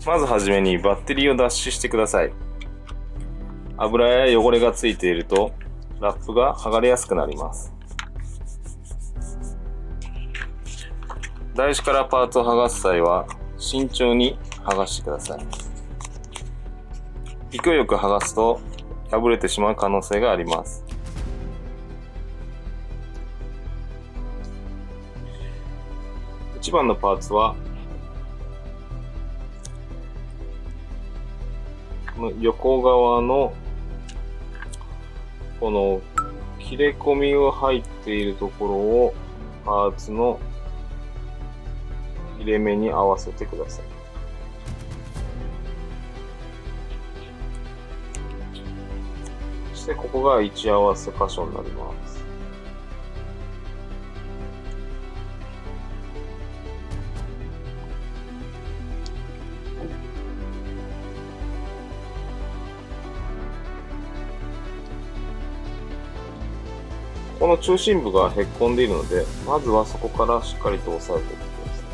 まずはじめにバッテリーを脱脂してください。油や汚れがついているとラップが剥がれやすくなります。台紙からパーツを剥がす際は慎重に剥がしてください。勢いよく剥がすと破れてしまう可能性があります。1番のパーツはこの横側のこの切れ込みが入っているところをパーツの切れ目に合わせてください。そしてここが位置合わせ箇所になります。この中心部がへっこんでいるので、まずはそこからしっかりと押さえておいてください。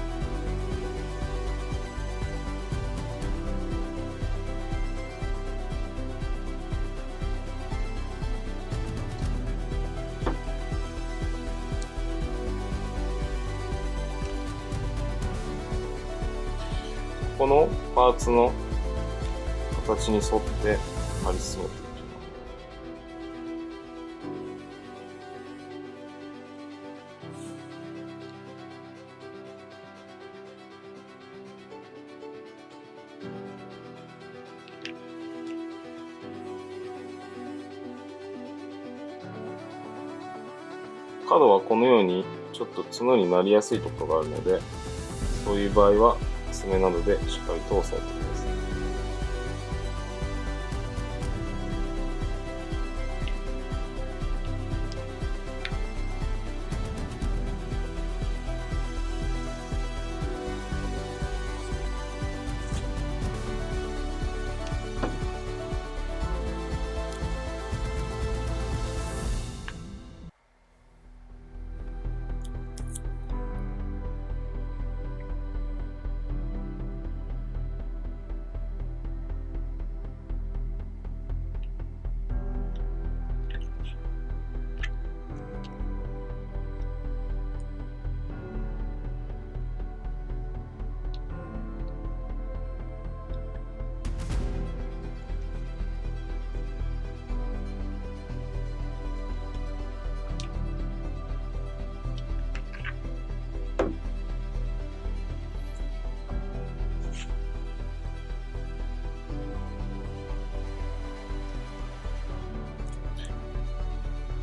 このパーツの形に沿って貼り進めていきます。角はこのようにちょっと角になりやすいところがあるので、そういう場合は爪などでしっかりと押さえてください。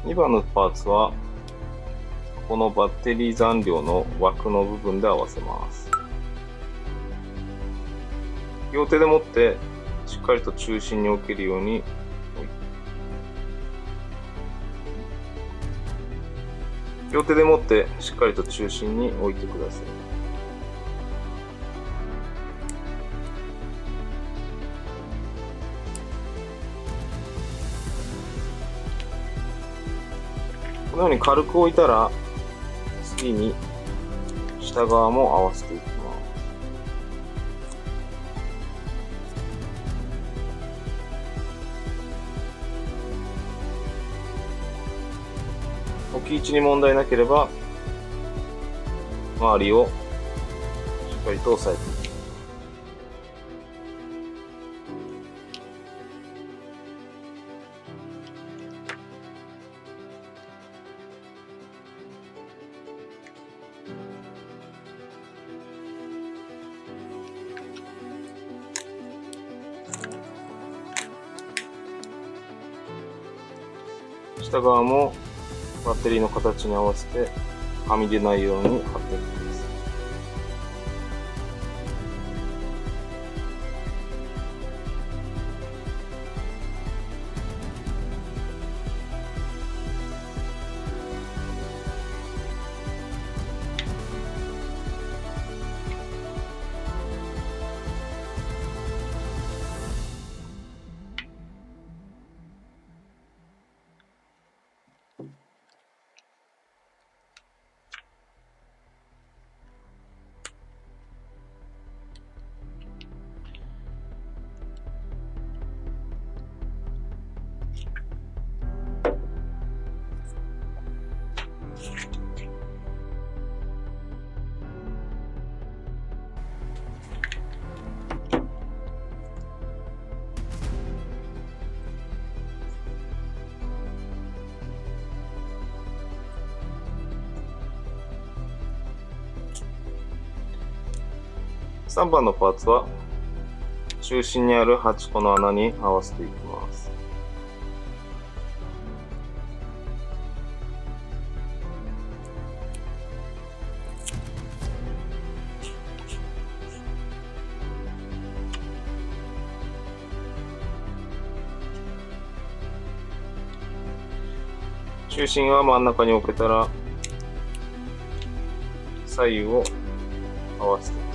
2番のパーツはこのバッテリー残量の枠の部分で合わせます。両手で持ってしっかりと中心に置けるように両手で持ってしっかりと中心に置いてください。このように軽く置いたら、次に下側も合わせていきます。置き位置に問題なければ、周りをしっかりと押さえていきます。下側もバッテリーの形に合わせてはみ出ないように貼っていきます。3番のパーツは中心にある8個の穴に合わせていきます。中心は真ん中に置けたら左右を合わせていきます。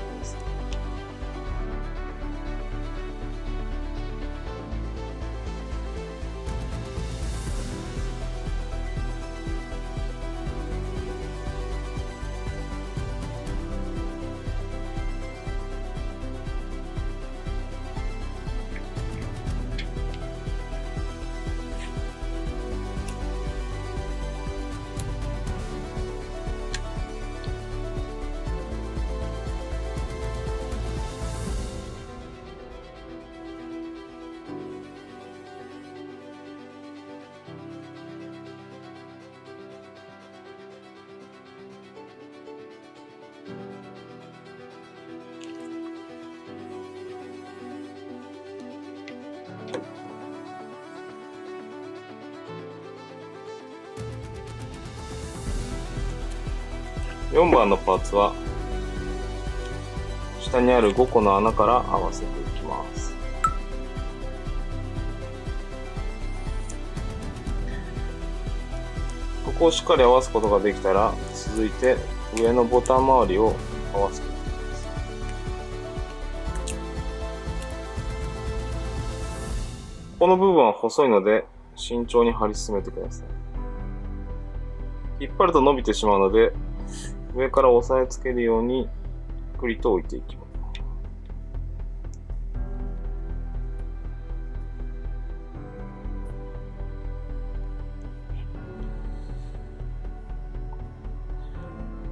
4番のパーツは下にある5個の穴から合わせていきます。ここをしっかり合わすことができたら、続いて上のボタン周りを合わせていきます。この部分は細いので慎重に貼り進めてください。引っ張ると伸びてしまうので、上から押さえつけるようにゆっくりと置いていきま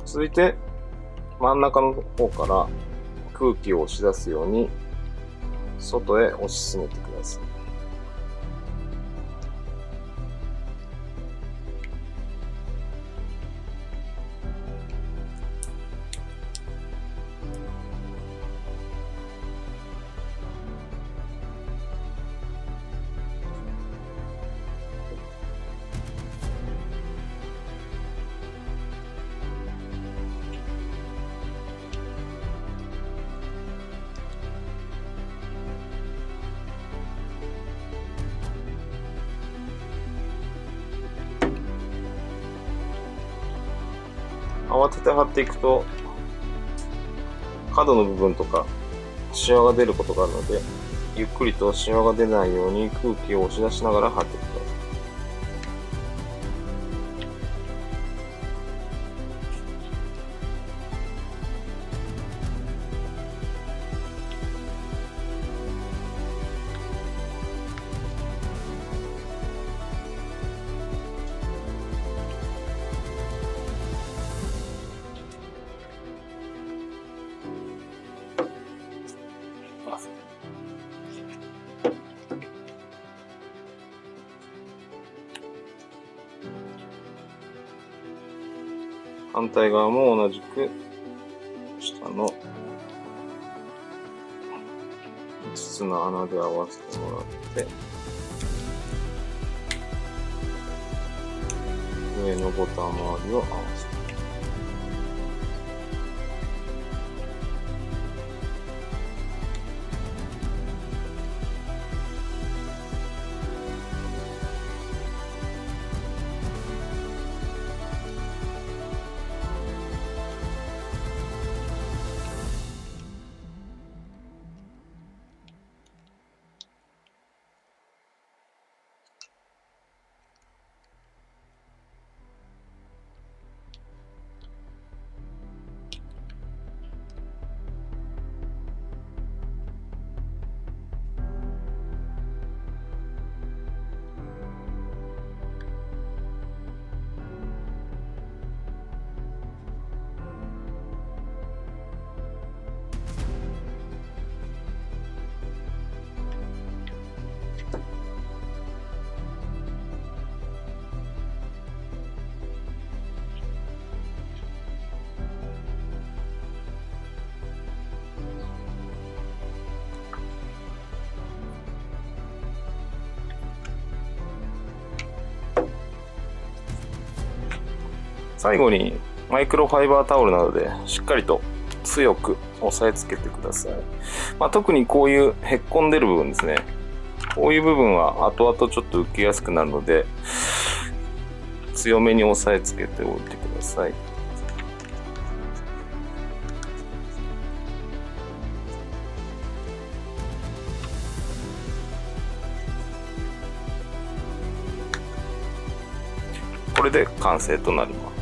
す。続いて真ん中の方から空気を押し出すように外へ押し進めてください。慌てて貼っていくと角の部分とかシワが出ることがあるので、ゆっくりとシワが出ないように空気を押し出しながら貼ってください。反対側も同じく下の5つの穴で合わせてもらって、上のボタン周りを合わせて、最後にマイクロファイバータオルなどでしっかりと強く押さえつけてください。特にこういうへっこんでる部分ですね。こういう部分は後々ちょっと浮きやすくなるので、強めに押さえつけておいてください。これで完成となります。